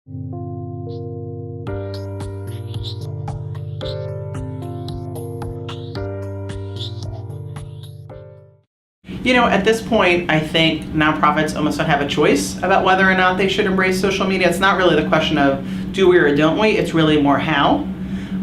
At this point, I think nonprofits almost don't have a choice about whether or not they should embrace social media. It's not really the question of do we or don't we, it's really more how.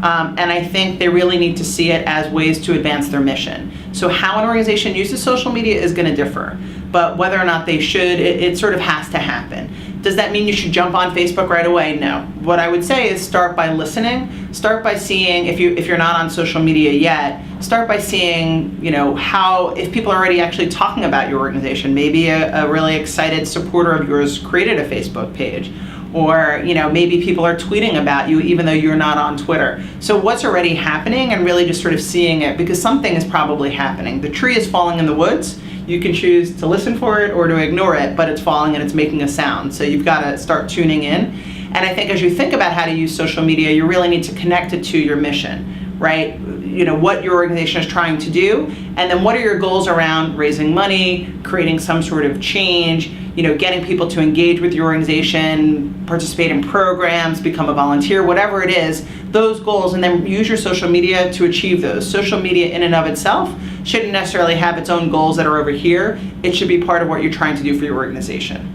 And I think they really need to see it as ways to advance their mission. So how an organization uses social media is going to differ, but whether or not they should, it sort of has to happen. Does that mean you should jump on Facebook right away? No. What I would say is start by listening. Start by seeing, if you're not on social media yet, start by seeing, if people are already actually talking about your organization. Maybe a really excited supporter of yours created a Facebook page. Or, maybe people are tweeting about you even though you're not on Twitter. So what's already happening, and really just sort of seeing it, because something is probably happening. The tree is falling in the woods. You can choose to listen for it or to ignore it, but it's falling and it's making a sound. So you've got to start tuning in. And I think as you think about how to use social media, you really need to connect it to your mission, right? What your organization is trying to do, and then what are your goals around raising money, creating some sort of change, getting people to engage with your organization, participate in programs, become a volunteer, whatever it is, those goals, and then use your social media to achieve those. Social media in and of itself shouldn't necessarily have its own goals that are over here. It should be part of what you're trying to do for your organization.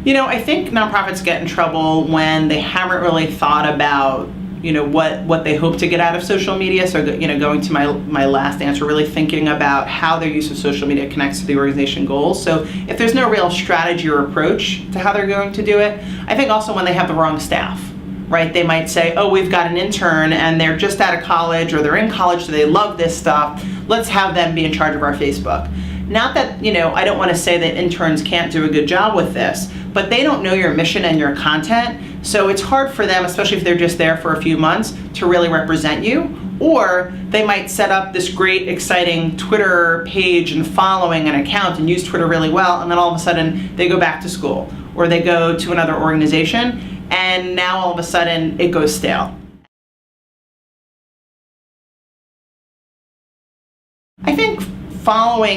I think nonprofits get in trouble when they haven't really thought about, what they hope to get out of social media. So, going to my last answer, really thinking about how their use of social media connects to the organization goals. So if there's no real strategy or approach to how they're going to do it, I think also when they have the wrong staff, right? They might say, oh, we've got an intern and they're just out of college, or they're in college, so they love this stuff. Let's have them be in charge of our Facebook. Not that, I don't want to say that interns can't do a good job with this, but they don't know your mission and your content. So it's hard for them, especially if they're just there for a few months, to really represent you. Or they might set up this great, exciting Twitter page and following an account and use Twitter really well, and then all of a sudden they go back to school or they go to another organization, and now all of a sudden it goes stale. I think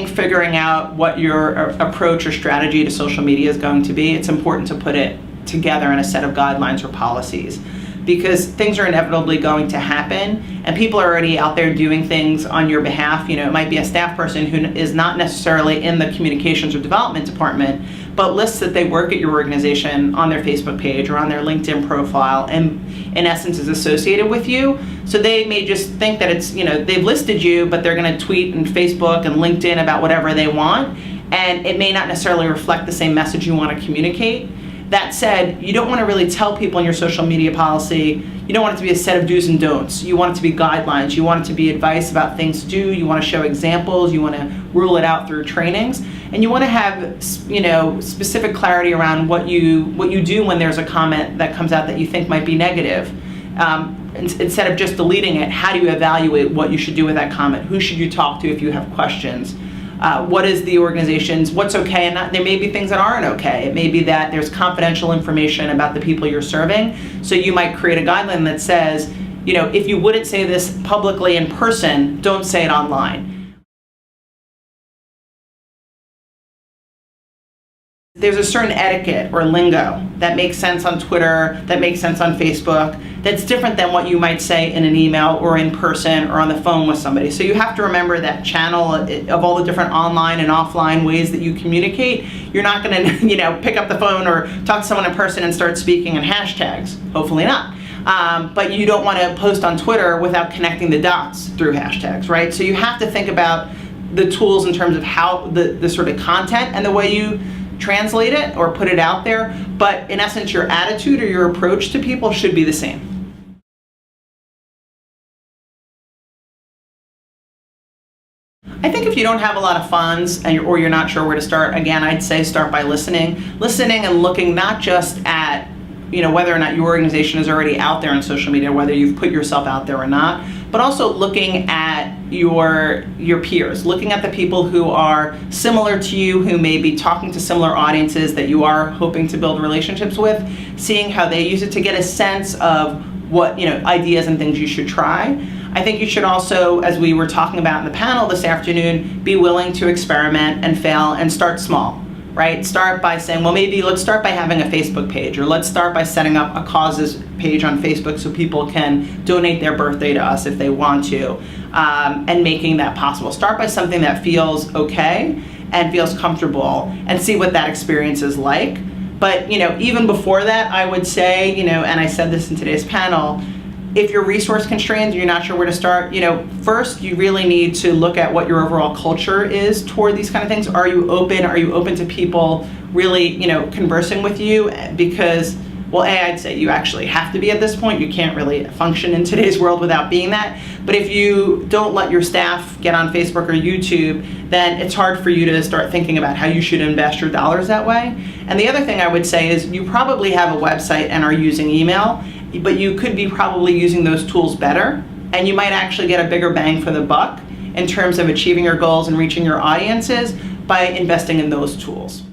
figuring out what your approach or strategy to social media is going to be, it's important to put it together in a set of guidelines or policies, because things are inevitably going to happen and people are already out there doing things on your behalf. It might be a staff person who is not necessarily in the communications or development department, but lists that they work at your organization on their Facebook page or on their LinkedIn profile, and in essence is associated with you. So they may just think that it's, they've listed you, but they're going to tweet and Facebook and LinkedIn about whatever they want, and it may not necessarily reflect the same message you want to communicate. That said, you don't want to really tell people in your social media policy, you don't want it to be a set of do's and don'ts. You want it to be guidelines. You want it to be advice about things to do. You want to show examples. You want to rule it out through trainings. And you want to have, specific clarity around what you do when there's a comment that comes out that you think might be negative. Instead of just deleting it, how do you evaluate what you should do with that comment? Who should you talk to if you have questions? What is the organization's, what's okay and not? There may be things that aren't okay. It may be that there's confidential information about the people you're serving. So you might create a guideline that says, if you wouldn't say this publicly in person, don't say it online. There's a certain etiquette or lingo that makes sense on Twitter, that makes sense on Facebook, that's different than what you might say in an email or in person or on the phone with somebody. So you have to remember that channel of all the different online and offline ways that you communicate. You're not going to, pick up the phone or talk to someone in person and start speaking in hashtags. Hopefully not. But you don't want to post on Twitter without connecting the dots through hashtags, right? So you have to think about the tools in terms of how the sort of content and the way you translate it or put it out there, but in essence your attitude or your approach to people should be the same. I think if you don't have a lot of funds or you're not sure where to start, again, I'd say start by listening and looking not just at whether or not your organization is already out there on social media, whether you've put yourself out there or not, but also looking at your peers, looking at the people who are similar to you, who may be talking to similar audiences that you are hoping to build relationships with, seeing how they use it to get a sense of what ideas and things you should try. I think you should also, as we were talking about in the panel this afternoon, be willing to experiment and fail and start small. right? Start by saying, well, maybe let's start by having a Facebook page, or let's start by setting up a causes page on Facebook so people can donate their birthday to us if they want to, and making that possible. Start by something that feels okay and feels comfortable, and see what that experience is like. But, even before that, I would say, and I said this in today's panel, if you're resource constrained and you're not sure where to start, first you really need to look at what your overall culture is toward these kind of things. Are you open? Are you open to people really, conversing with you? Because, well, I'd say you actually have to be at this point. You can't really function in today's world without being that. But if you don't let your staff get on Facebook or YouTube, then it's hard for you to start thinking about how you should invest your dollars that way. And the other thing I would say is you probably have a website and are using email, but you could be probably using those tools better, and you might actually get a bigger bang for the buck in terms of achieving your goals and reaching your audiences by investing in those tools.